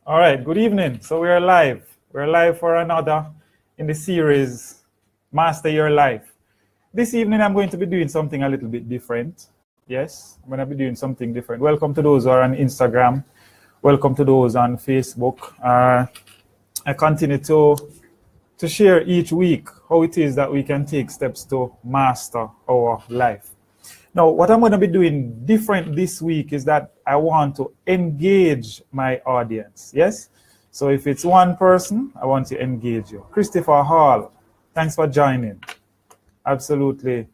All right, good evening. So we're live. We're live for another in the series, Master Your Life. This evening, I'm going to be doing something a little bit different. Yes, I'm going to be doing something different. Welcome to those who are on Instagram. Welcome to those on Facebook. I continue to share each week how it is that we can take steps to master our life. Now, what I'm going to be doing different this week is that I want to engage my audience. Yes? So if it's one person, I want to engage you. Christopher Hall, thanks for joining. Absolutely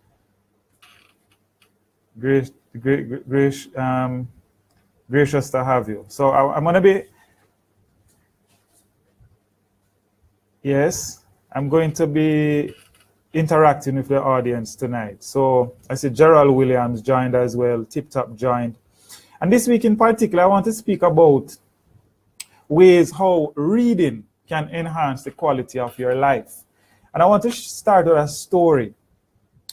gracious to have you. So I'm going to be, yes, I'm going to be interacting with the audience tonight. So I see Gerald Williams joined as well, Tip Top joined. And this week in particular, I want to speak about ways how reading can enhance the quality of your life. And I want to start with a story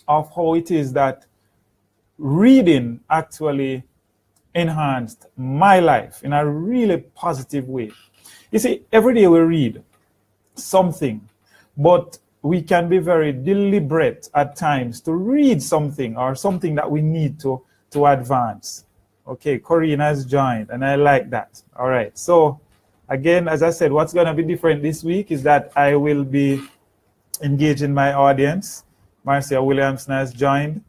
of how it is that reading actually enhanced my life in a really positive way. You see, every day we read something, but we can be very deliberate at times to read something or something that we need to advance. Okay, Corinne has joined, and I like that. All right, so again, as I said, what's going to be different this week is that I will be engaging my audience. Marcia Williamson has joined.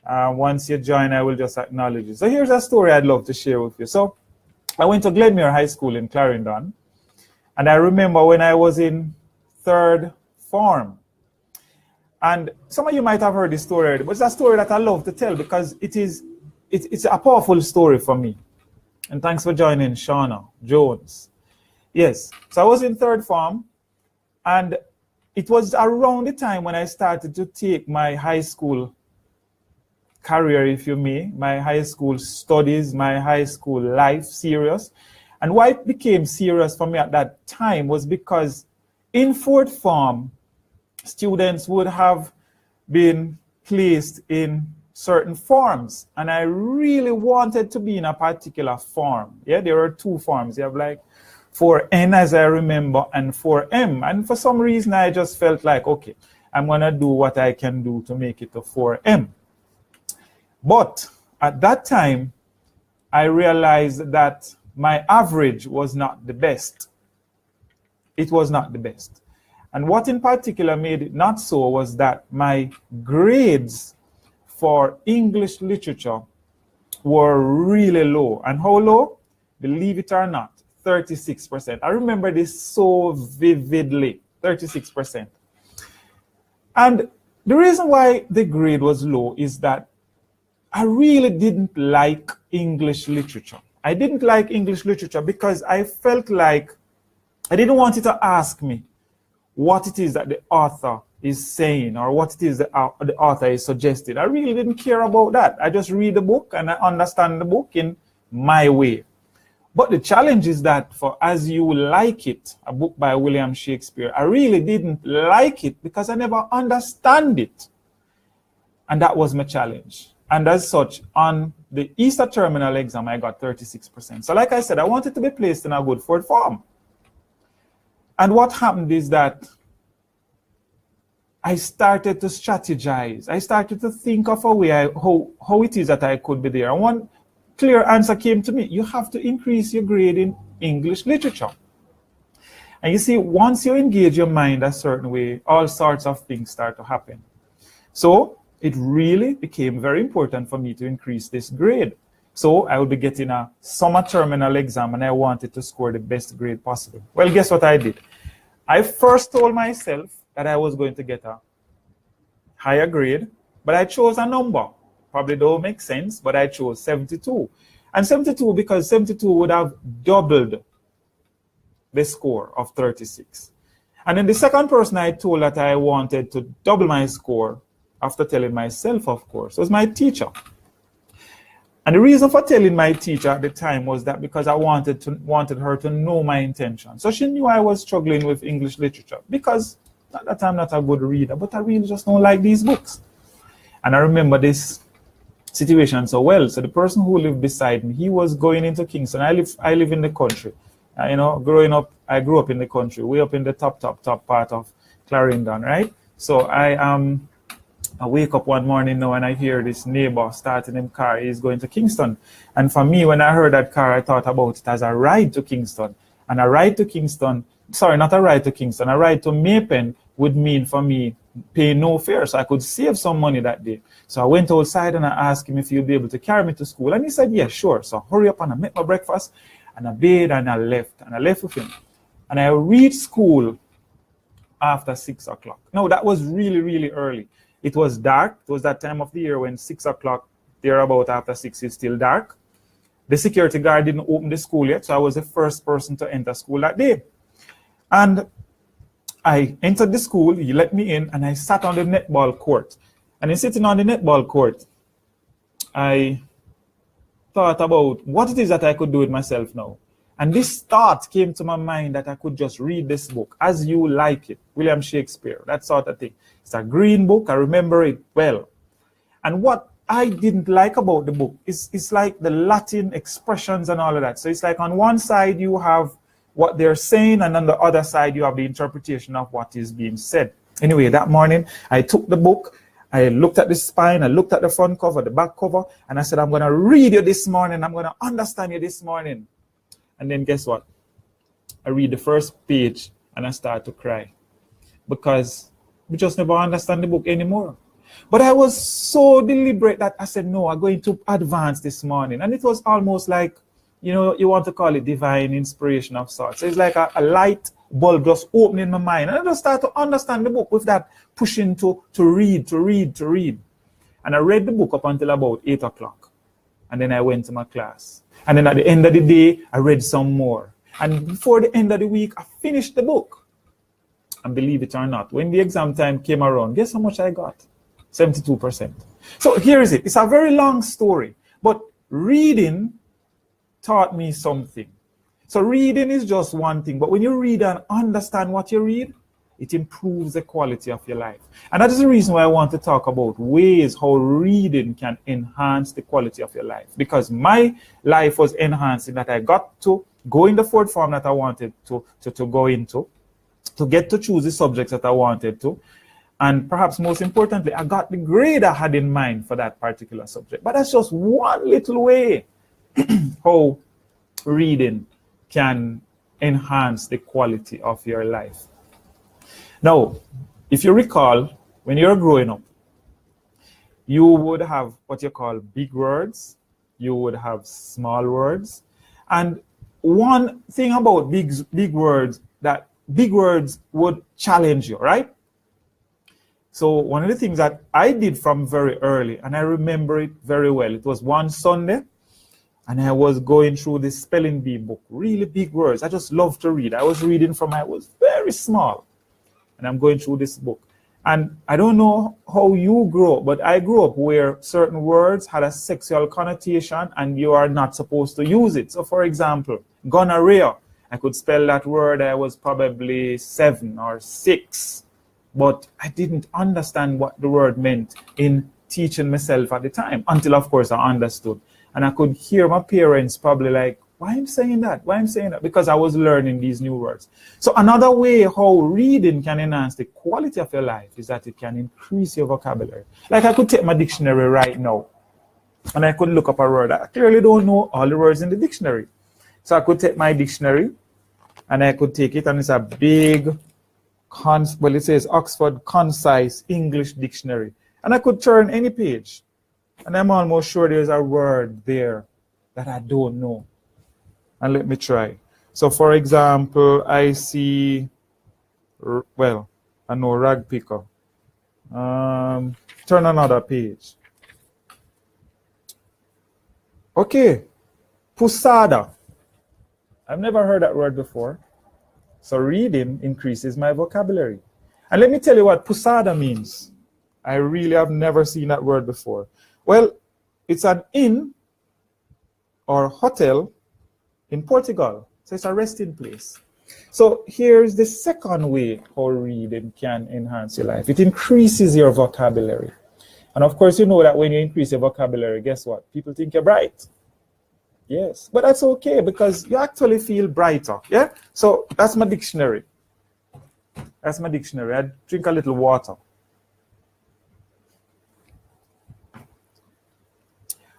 Once you join, I will just acknowledge you. So here's a story I'd love to share with you. So I went to Glenmuir High School in Clarendon, and I remember when I was in third form. And some of you might have heard this story already, but it's a story that I love to tell because it's a powerful story for me. And thanks for joining, Shauna Jones. Yes, so I was in third form, and it was around the time when I started to take my high school career, if you may, my high school studies, my high school life serious. And why it became serious for me at that time was because in fourth form, students would have been placed in certain forms, and I really wanted to be in a particular form. Yeah, there are two forms. You have like 4N, as I remember, and 4M. And for some reason, I just felt like, okay, I'm going to do what I can do to make it to 4M. But at that time, I realized that my average was not the best. It was not the best. And what in particular made it not so was that my grades for English literature were really low. And how low? Believe it or not, 36%. I remember this so vividly, 36%. And the reason why the grade was low is that I really didn't like English literature. I didn't like English literature because I felt like I didn't want it to ask me what it is that the author is saying or what it is that the author is suggesting. I really didn't care about that. I just read the book and I understand the book in my way. But the challenge is that for As You Like It, a book by William Shakespeare, I really didn't like it because I never understand it. And that was my challenge. And as such, on the Easter terminal exam, I got 36%. So like I said, I wanted to be placed in a good fourth form. And what happened is that I started to strategize. I started to think of a way how it is that I could be there. And one clear answer came to me. You have to increase your grade in English literature. And you see, once you engage your mind a certain way, all sorts of things start to happen. So it really became very important for me to increase this grade. So I would be getting a summer terminal exam and I wanted to score the best grade possible. Well, guess what I did? I first told myself that I was going to get a higher grade, but I chose a number. Probably don't make sense, but I chose 72. And 72 because 72 would have doubled the score of 36. And then the second person I told that I wanted to double my score, after telling myself, of course, was my teacher. And the reason for telling my teacher at the time was that because I wanted her to know my intention. So she knew I was struggling with English literature because at that time I'm not a good reader, but I really just don't like these books. And I remember this situation so well. So the person who lived beside me, he was going into Kingston. I live in the country. You know, growing up, I grew up in the country, way up in the top part of Clarendon, right? So I wake up one morning now and I hear this neighbor starting his car. He's going to Kingston. And for me, when I heard that car, I thought about it as a ride to Kingston. And a ride to Kingston, sorry, not a ride to Kingston, a ride to Maypen would mean for me pay no fare. So I could save some money that day. So I went outside and I asked him if he'd be able to carry me to school. And he said, yeah, sure. So I hurry up and I make my breakfast and I bathed and I left. And I left with him. And I reached school after 6 o'clock. No, that was really, really early. It was dark. It was that time of the year when 6 o'clock, thereabout after 6 is still dark. The security guard didn't open the school yet, so I was the first person to enter school that day. And I entered the school, he let me in, and I sat on the netball court. And in sitting on the netball court, I thought about what it is that I could do with myself now. And this thought came to my mind that I could just read this book, As You Like It, William Shakespeare, that sort of thing. It's a green book, I remember it well. And what I didn't like about the book is it's like the Latin expressions and all of that. So it's like on one side you have what they're saying, and on the other side you have the interpretation of what is being said. Anyway, that morning I took the book, I looked at the spine, I looked at the front cover, the back cover, and I said, I'm going to read you this morning, I'm going to understand you this morning. And then guess what? I read the first page and I start to cry because we just never understand the book anymore. But I was so deliberate that I said, no, I'm going to advance this morning. And it was almost like, you know, you want to call it divine inspiration of sorts. So it's like a light bulb just opening my mind. And I just start to understand the book with that pushing to read. And I read the book up until about 8 o'clock. And then I went to my class. And then at the end of the day, I read some more. And before the end of the week, I finished the book. And believe it or not, when the exam time came around, guess how much I got? 72%. So here is it. It's a very long story. But reading taught me something. So reading is just one thing. But when you read and understand what you read, it improves the quality of your life. And that is the reason why I want to talk about ways how reading can enhance the quality of your life. Because my life was enhanced in that I got to go in the fourth form that I wanted to go into, to get to choose the subjects that I wanted to. And perhaps most importantly, I got the grade I had in mind for that particular subject. But that's just one little way how reading can enhance the quality of your life. Now, if you recall, when you're growing up, you would have what you call big words, you would have small words. And one thing about big words, that big words would challenge you, right? So one of the things that I did from very early, and I remember it very well, it was one Sunday, and I was going through this spelling bee book, really big words. I just love to read. I was reading from I was very small. And I'm going through this book. And I don't know how you grew up, but I grew up where certain words had a sexual connotation and you are not supposed to use it. So for example, gonorrhea, I could spell that word, I was probably 7 or 6, but I didn't understand what the word meant in teaching myself at the time, until of course I understood. And I could hear my parents probably like, why am I saying that? Why am I saying that? Because I was learning these new words. So another way how reading can enhance the quality of your life is that it can increase your vocabulary. Like I could take my dictionary right now and I could look up a word. I clearly don't know all the words in the dictionary. So I could take my dictionary and I could take it, and it's a big, well, it says Oxford Concise English Dictionary. And I could turn any page and I'm almost sure there's a word there that I don't know. And let me try. So for example, I see, well, I know rag picker. Turn another page. Okay, pusada. I've never heard that word before. So reading increases my vocabulary. And let me tell you what pusada means. I really have never seen that word before. Well, it's an inn or hotel in Portugal. So it's a resting place. So here's the second way how reading can enhance your life. It increases your vocabulary. And of course, you know that when you increase your vocabulary, guess what? People think you're bright. Yes, but that's okay because you actually feel brighter. Yeah. So that's my dictionary. That's my dictionary. I drink a little water.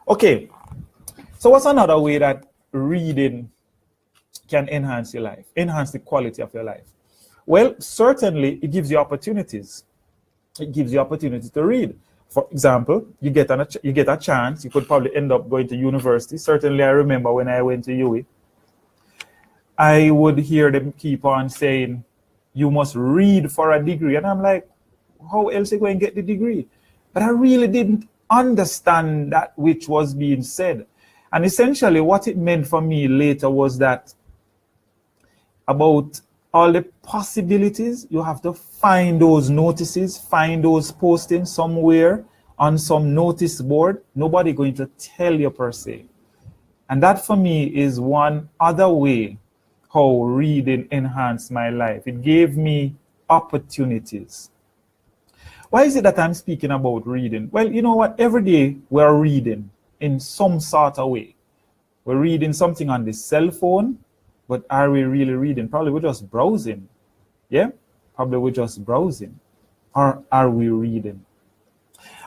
Okay. So what's another way that reading can enhance your life, enhance the quality of your life? Well, certainly it gives you opportunities. It gives you opportunity to read. For example, you get a chance. You could probably end up going to university. Certainly, I remember when I went to UWI, I would hear them keep on saying, "You must read for a degree," and I'm like, "How else are you going to get the degree?" But I really didn't understand that which was being said, and essentially, what it meant for me later was that about all the possibilities, you have to find those notices, find those postings somewhere on some notice board. Nobody going to tell you per se. And that for me is one other way how reading enhanced my life. It gave me opportunities. Why is it that I'm speaking about reading? Well, you know what? Every day we're reading in some sort of way. We're reading something on the cell phone. But are we really reading? Probably we're just browsing. Yeah? Probably we're just browsing. Or are we reading?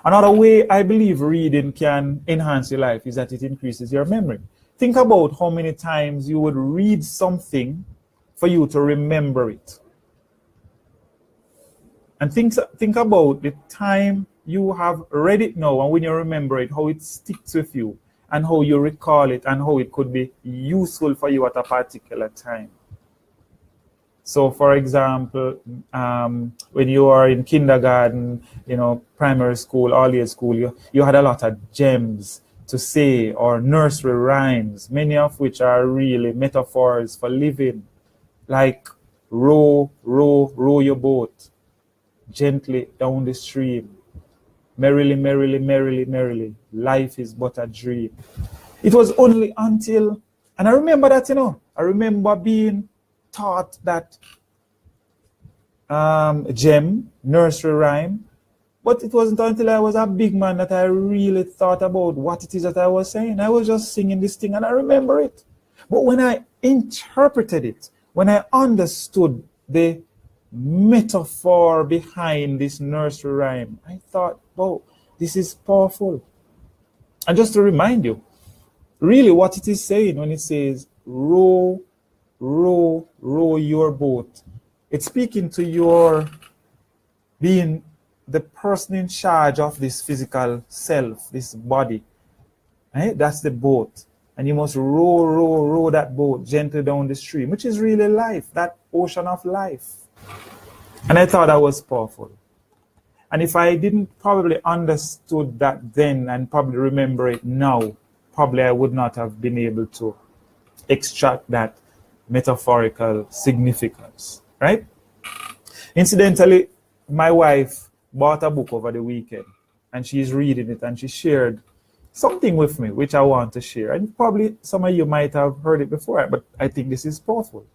Another way I believe reading can enhance your life is that it increases your memory. Think about how many times you would read something for you to remember it. And think about the time you have read it now and when you remember it, how it sticks with you, and how you recall it, and how it could be useful for you at a particular time. So, for example, when you are in kindergarten, primary school, early school, you had a lot of gems to say, or nursery rhymes, many of which are really metaphors for living, like row, row, row your boat gently down the stream. Merrily, merrily, merrily, merrily, life is but a dream. It was only until, and I remember that, I remember being taught that gem, nursery rhyme, but it wasn't until I was a big man that I really thought about what it is that I was saying. I was just singing this thing and I remember it. But when I interpreted it, when I understood the metaphor behind this nursery rhyme, I thought, wow, this is powerful. And just to remind you, really what it is saying when it says, row, row, row your boat, it's speaking to your being the person in charge of this physical self, this body. Right? That's the boat. And you must row, row, row that boat gently down the stream, which is really life, that ocean of life. And I thought that was powerful. And if I didn't probably understood that then and probably remember it now, probably I would not have been able to extract that metaphorical significance, right? Incidentally, my wife bought a book over the weekend and she's reading it and she shared something with me, which I want to share. And probably some of you might have heard it before, but I think this is powerful.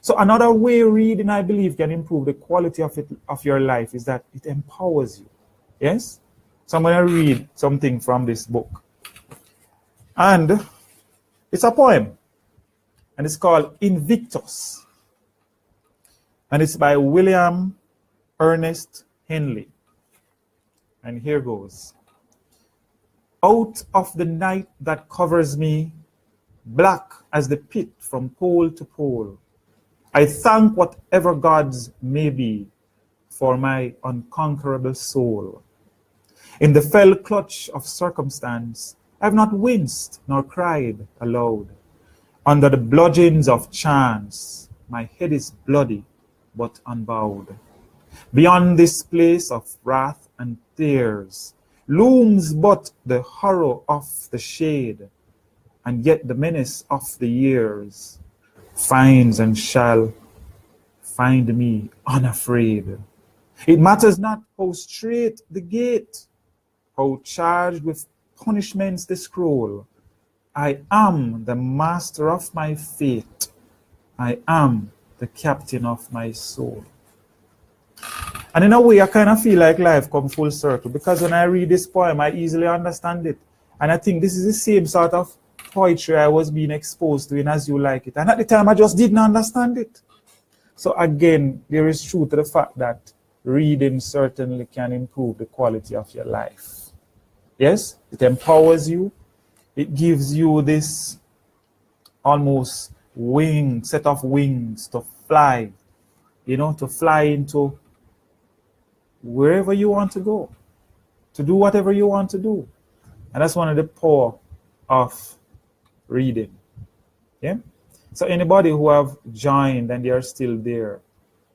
So another way reading, I believe, can improve the quality of your life is that it empowers you. Yes? So I'm going to read something from this book. And it's a poem. And it's called Invictus. And it's by William Ernest Henley. And here goes. Out of the night that covers me, black as the pit from pole to pole, I thank whatever gods may be for my unconquerable soul. In the fell clutch of circumstance, I have not winced nor cried aloud. Under the bludgeons of chance, my head is bloody but unbowed. Beyond this place of wrath and tears looms but the horror of the shade, and yet the menace of the years finds and shall find me unafraid. It matters not how straight the gate, how charged with punishments the scroll. I am the master of my fate. I am the captain of my soul. And in a way, I kind of feel like life come full circle, because when I read this poem, I easily understand it. And I think this is the same sort of poetry I was being exposed to in As You Like It. And at the time, I just didn't understand it. So again, there is truth to the fact that reading certainly can improve the quality of your life. Yes, it empowers you. It gives you this almost set of wings to fly, to fly into wherever you want to go, to do whatever you want to do. And that's one of the power of reading. Yeah. So anybody who have joined and they are still there,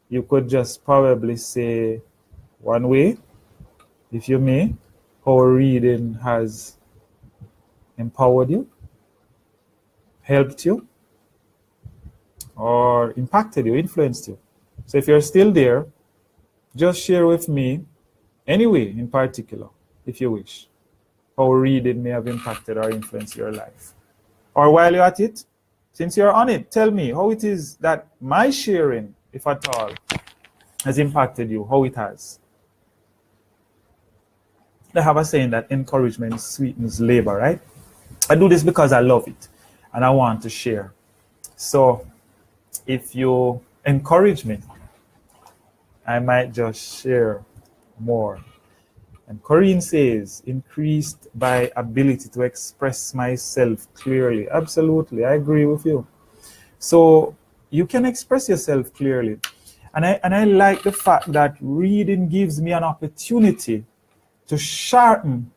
you could just probably say one way, if you may, how reading has empowered you, helped you, or impacted you, influenced you. So if you're still there, just share with me, anyway, in particular, if you wish, how reading may have impacted or influenced your life. Or while you're at it, since you're on it, tell me how it is that my sharing, if at all, has impacted you, how it has. I have a saying that encouragement sweetens labor, right? I do this because I love it and I want to share. So if you encourage me, I might just share more. And Corinne says, increased by ability to express myself clearly. Absolutely, I agree with you. So you can express yourself clearly. And I like the fact that reading gives me an opportunity to sharpen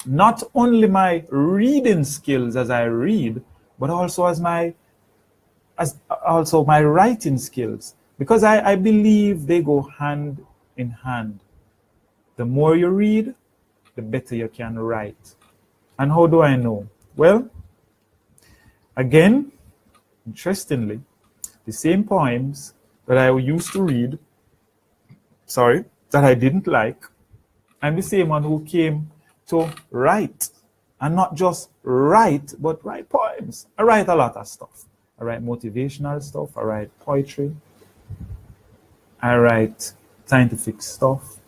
not only my reading skills as I read, but also as my writing skills. Because I believe they go hand in hand. The more you read, the better you can write. And how do I know? Well, again, interestingly, the same poems that I used to read, that I didn't like, I'm the same one who came to write. And not just write, but write poems. I write a lot of stuff. I write motivational stuff. I write poetry. I write scientific stuff.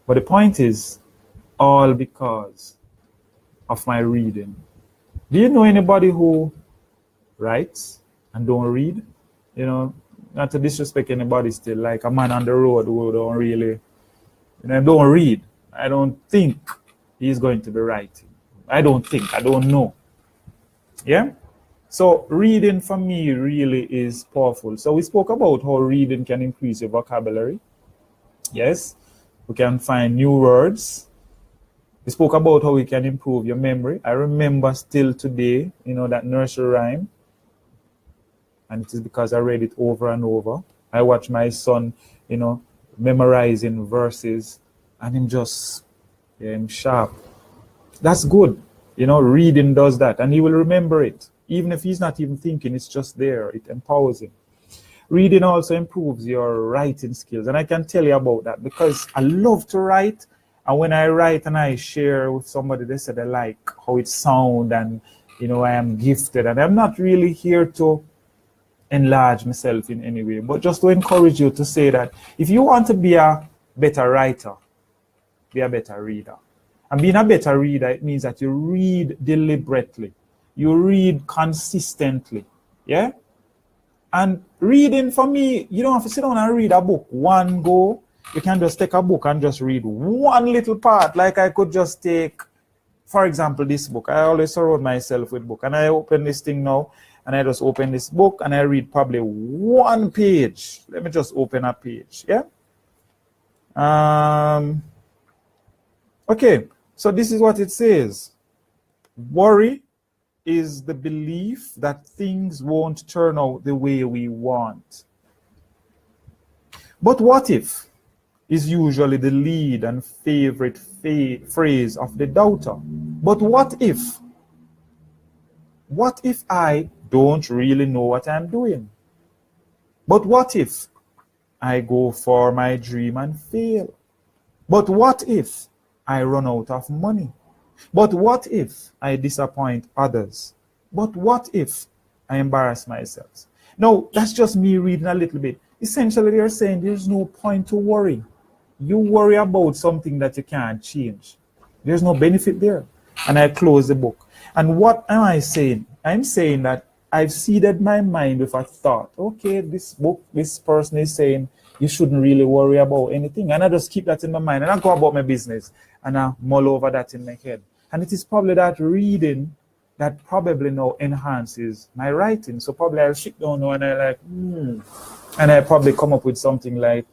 But the point is, all because of my reading. Do you know anybody who writes and don't read? Not to disrespect anybody still, like a man on the road who don't really, don't read. I don't think he's going to be writing. I don't know. Yeah? So reading for me really is powerful. So we spoke about how reading can increase your vocabulary. Yes? We can find new words. We spoke about how we can improve your memory. I remember still today, that nursery rhyme. And it is because I read it over and over. I watch my son, memorizing verses. And him sharp. That's good. Reading does that. And he will remember it. Even if he's not even thinking, it's just there. It empowers him. Reading also improves your writing skills. And I can tell you about that because I love to write. And when I write and I share with somebody, they say they like how it sounds and, I am gifted. And I'm not really here to enlarge myself in any way, but just to encourage you to say that if you want to be a better writer, be a better reader. And being a better reader, it means that you read deliberately. You read consistently. Yeah? And reading for me, you don't have to sit down and read a book one go. You can just take a book and just read one little part. Like I could just take, for example, this book. I always surround myself with book. And I open this thing now, and I just open this book, and I read probably one page. Let me just open a page. Yeah? Okay, so this is what it says. Worry is the belief that things won't turn out the way we want. But what if is usually the lead and favorite phrase of the doubter. But what if? What if I don't really know what I'm doing? But what if I go for my dream and fail? But what if I run out of money? But what if I disappoint others? But what if I embarrass myself? No, that's just me reading a little bit. Essentially, they're saying there's no point to worry. You worry about something that you can't change. There's no benefit there. And I close the book. And what am I saying? I'm saying that I've seeded my mind with a thought. Okay, this book, this person is saying you shouldn't really worry about anything. And I just keep that in my mind and I go about my business and I mull over that in my head. And it is probably that reading that probably now enhances my writing. So probably I'll sit down now and I like, and I probably come up with something like,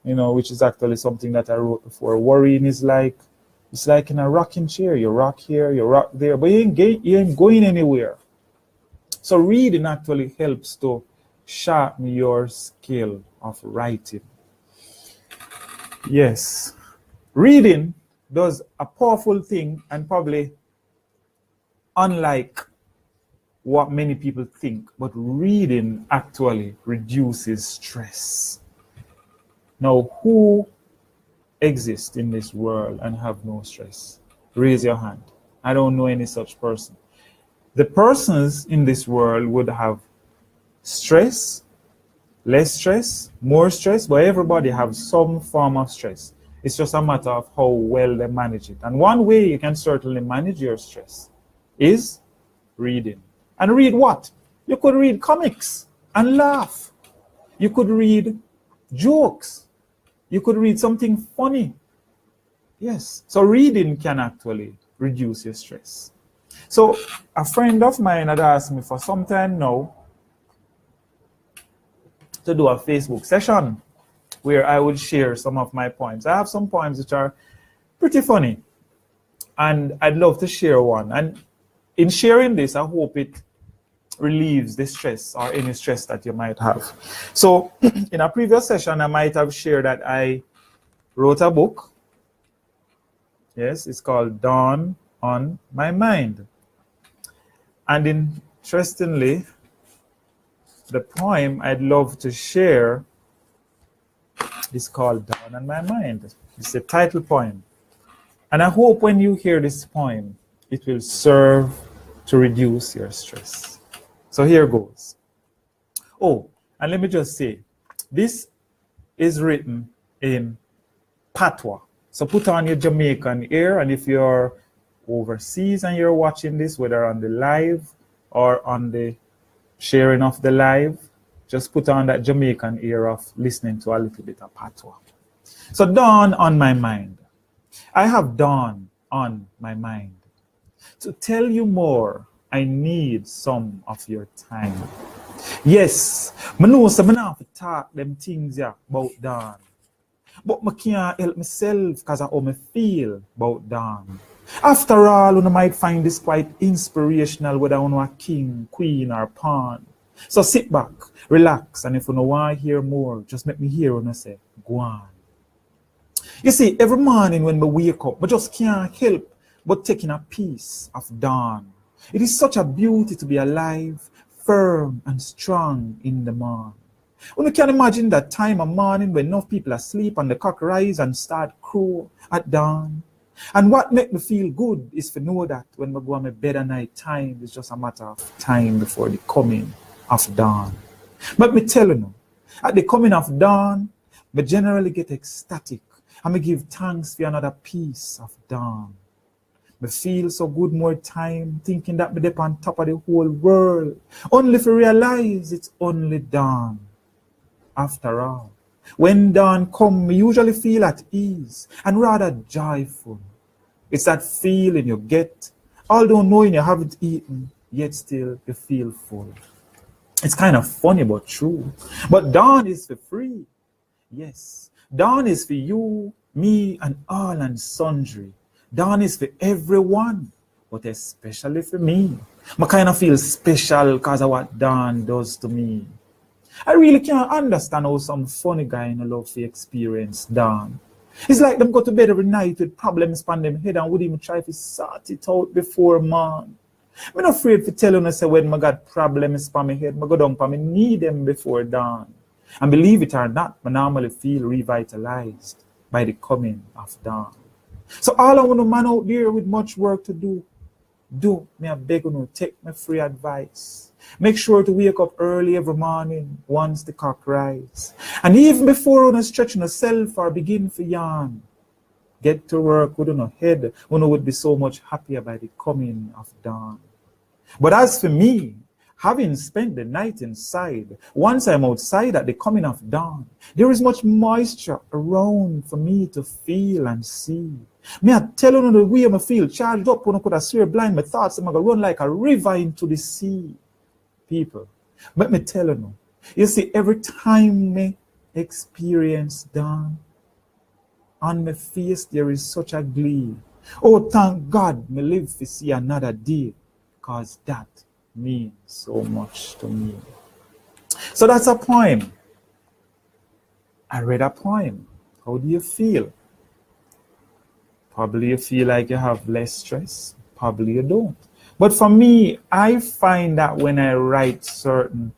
which is actually something that I wrote before. Worrying is like, it's like in a rocking chair. You rock here, you rock there, but you ain't going anywhere. So reading actually helps to sharpen your skill of writing. Yes, reading does a powerful thing, and probably unlike what many people think, but reading actually reduces stress. Now, who exists in this world and have no stress? Raise your hand. I don't know any such person. The persons in this world would have stress, less stress, more stress, but everybody have some form of stress. It's just a matter of how well they manage it. And one way you can certainly manage your stress is reading. And read what? You could read comics and laugh. You could read jokes. You could read something funny. Yes. So reading can actually reduce your stress. So a friend of mine had asked me for some time now to do a Facebook session where I would share some of my poems. I have some poems which are pretty funny, and I'd love to share one. And in sharing this, I hope it relieves the stress or any stress that you might have. So in a previous session, I might have shared that I wrote a book. Yes, it's called Dawn on My Mind. And interestingly, the poem I'd love to share is called Dawn on My Mind. It's a title poem. And I hope when you hear this poem, it will serve to reduce your stress. So here goes. Oh, and let me just say, this is written in Patois. So put on your Jamaican ear, and if you're overseas and you're watching this, whether on the live or on the sharing of the live, just put on that Jamaican ear of listening to a little bit of Patois. So dawn on my mind. I have dawn on my mind. To tell you more, I need some of your time. Yes, I know some have to talk them things about dawn. But I can't help myself because of how I feel about dawn. After all, you might find this quite inspirational, whether you are king, queen, or pawn. So sit back, relax, and if you don't want to hear more, just make me hear when I say, go on. You see, every morning when I wake up, I just can't help but taking a piece of dawn. It is such a beauty to be alive, firm and strong in the morning. You can imagine that time of morning when enough people are asleep and the cock rise and start crow at dawn. And what makes me feel good is to know that when I go on my bed at night, time is just a matter of time before the coming of dawn. But me tell you now, at the coming of dawn, I generally get ecstatic and I give thanks for another piece of dawn. I feel so good more time thinking that I'm on top of the whole world, only to realize it's only dawn. After all, when dawn comes, I usually feel at ease and rather joyful. It's that feeling you get, although knowing you haven't eaten, yet still you feel full. It's kind of funny but true. But dawn is for free. Yes, dawn is for you, me, and all and sundry. Dawn is for everyone, but especially for me. I kind of feel special because of what dawn does to me. I really can't understand how some funny guy in a love to experience dawn. It's like them go to bed every night with problems on them head and would even try to sort it out before morn. I'm not afraid to tell you say when I got problems on my head, I go down and I need them before dawn. And believe it or not, I normally feel revitalized by the coming of dawn. So all I want to man out there with much work to do, me I beg you, take my free advice. Make sure to wake up early every morning once the cock rise. And even before you stretch yourself or begin to yawn, get to work with your head when you would be so much happier by the coming of dawn. But as for me, having spent the night inside, once I'm outside at the coming of dawn, there is much moisture around for me to feel and see. Me I tell you the way I feel charged up when I could have swear blind, my thoughts I'm gonna run like a river into the sea. People, let me tell you, you see, every time me experience dawn, on my face there is such a glee. Oh, thank God me live to see another day, because that means so much to me. So that's a poem. I read a poem. How do you feel? Probably you feel like you have less stress. Probably you don't. But for me, I find that when I write certain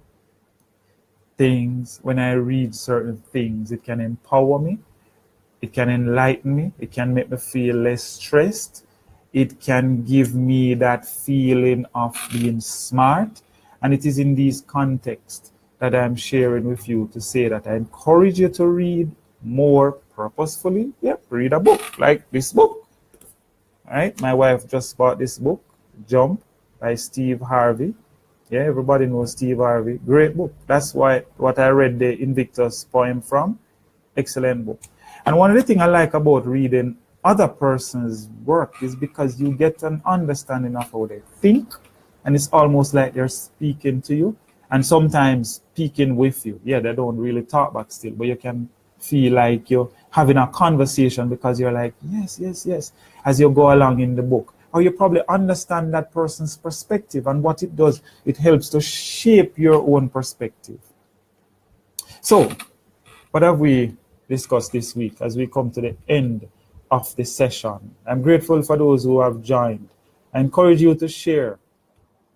things, when I read certain things, it can empower me. It can enlighten me. It can make me feel less stressed. It can give me that feeling of being smart. And it is in these contexts that I'm sharing with you to say that I encourage you to read more purposefully. Yeah, read a book like this book. All right, my wife just bought this book, Jump by Steve Harvey. Yeah, everybody knows Steve Harvey. Great book. That's what I read the Invictus poem from. Excellent book. And one of the things I like about reading other person's work is because you get an understanding of how they think, and it's almost like they're speaking to you, and sometimes speaking with you. Yeah, they don't really talk back still, but you can feel like you're having a conversation because you're like, yes, yes, yes, as you go along in the book. Or you probably understand that person's perspective, and what it does, it helps to shape your own perspective. So, what have we discussed this week as we come to the end of the session? I'm grateful for those who have joined. I encourage you to share.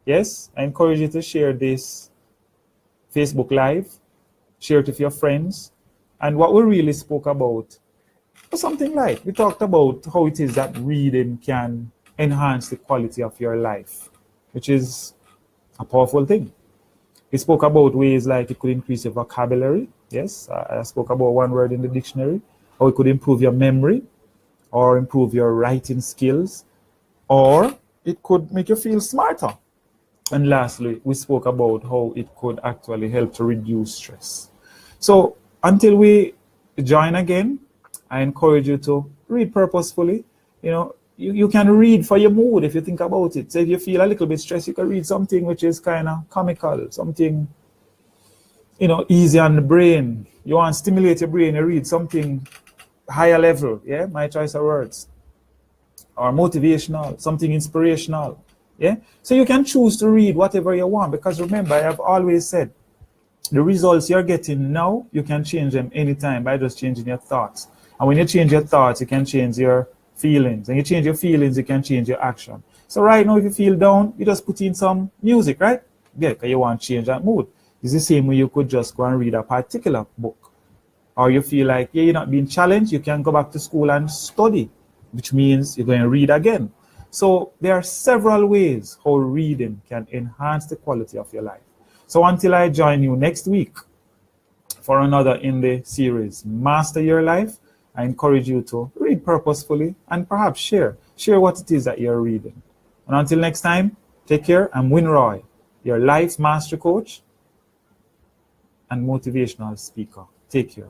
Yes, I encourage you to share this Facebook Live, share it with your friends. And what we really spoke about was something like, we talked about how it is that reading can enhance the quality of your life, which is a powerful thing. We spoke about ways like it could increase your vocabulary. Yes, I spoke about one word in the dictionary. Or it could improve your memory, or improve your writing skills, or it could make you feel smarter. And lastly, we spoke about how it could actually help to reduce stress. So until we join again, I encourage you to read purposefully. You know, you can read for your mood if you think about it. So if you feel a little bit stressed, you can read something which is kind of comical, something, you know, easy on the brain. You want to stimulate your brain, you read something higher level, yeah, my choice of words, or motivational, something inspirational, yeah. So you can choose to read whatever you want, because remember, I have always said, the results you're getting now, you can change them anytime by just changing your thoughts. And when you change your thoughts, you can change your feelings. And you change your feelings, you can change your action. So right now, if you feel down, you just put in some music, right? Yeah, because you want to change that mood. It's the same way you could just go and read a particular book. Or you feel like, yeah, you're not being challenged, you can go back to school and study, which means you're going to read again. So there are several ways how reading can enhance the quality of your life. So until I join you next week for another in the series, Master Your Life, I encourage you to read purposefully and perhaps share what it is that you're reading. And until next time, take care. I'm Winroy, your life master coach and motivational speaker. Take care.